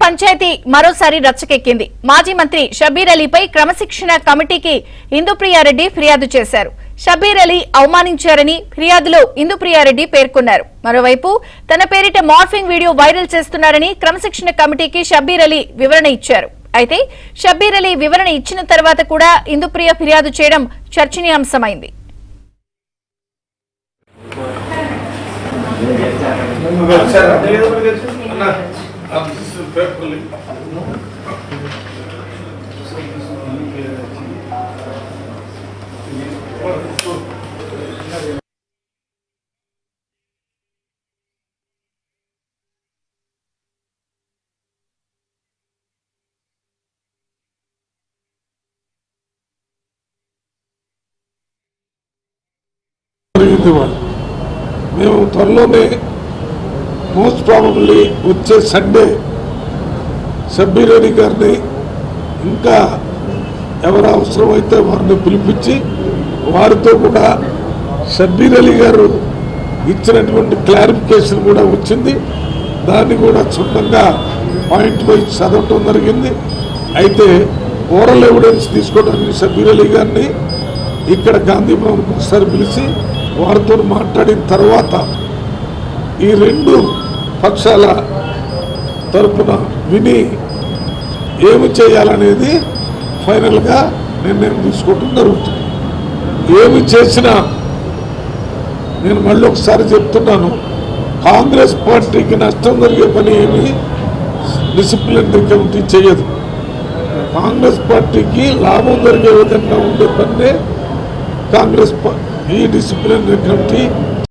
పంచాయతీ మరోసారి రచ్చకెక్కింది. మాజీ మంత్రి షబ్బీర్ అలీపై క్రమశిక్షణ కమిటీకి ఇందుప్రియారెడ్డి ఫిర్యాదు చేశారు. షబ్బీర్ అలీ అవమానించారని ఫిర్యాదులో ఇందుప్రియారెడ్డి పేర్కొన్నారు. మరోవైపు తన పేరిట మార్ఫింగ్ వీడియో వైరల్ చేస్తున్నారని క్రమశిక్షణ కమిటీకి షబ్బీర్ అలీ వివరణ ఇచ్చారు. అయితే షబ్బీర్ అలీ వివరణ ఇచ్చిన తర్వాత కూడా ఇందుప్రియ ఫిర్యాదు చేయడం చర్చనీయాంశమైంది. మేము త్వరలోనే మోస్ట్ ప్రాబబ్లీ వచ్చే సండే షబ్బీర్ అలీ గారిని ఇంకా ఎవరు అవసరమైతే వారిని పిలిపించి వారితో కూడా షబ్బీర్ అలీ గారు ఇచ్చినటువంటి క్లారిఫికేషన్ కూడా వచ్చింది. దాన్ని కూడా క్షుణ్ణంగా పాయింట్ వైజ్ చదవటం జరిగింది. అయితే ఓరల్ ఎవిడెన్స్ తీసుకోవడానికి షబ్బీర్ అలీ గారిని ఇక్కడ గాంధీ భవన్కి ఒకసారి పిలిచి వారితో మాట్లాడిన తర్వాత ఈ రెండు పక్షాల తరపున విని ఏమి చేయాలనేది ఫైనల్గా నిర్ణయం తీసుకోవటం జరుగుతుంది. ఏమి చేసినా నేను మళ్ళీ ఒకసారి చెప్తున్నాను, కాంగ్రెస్ పార్టీకి నష్టం జరిగే పని ఏమి డిసిప్లినరీ కమిటీ చేయదు. కాంగ్రెస్ పార్టీకి లాభం జరిగే విధంగా ఉండే పనే కాంగ్రెస్ ఈ డిసిప్లినరీ కమిటీ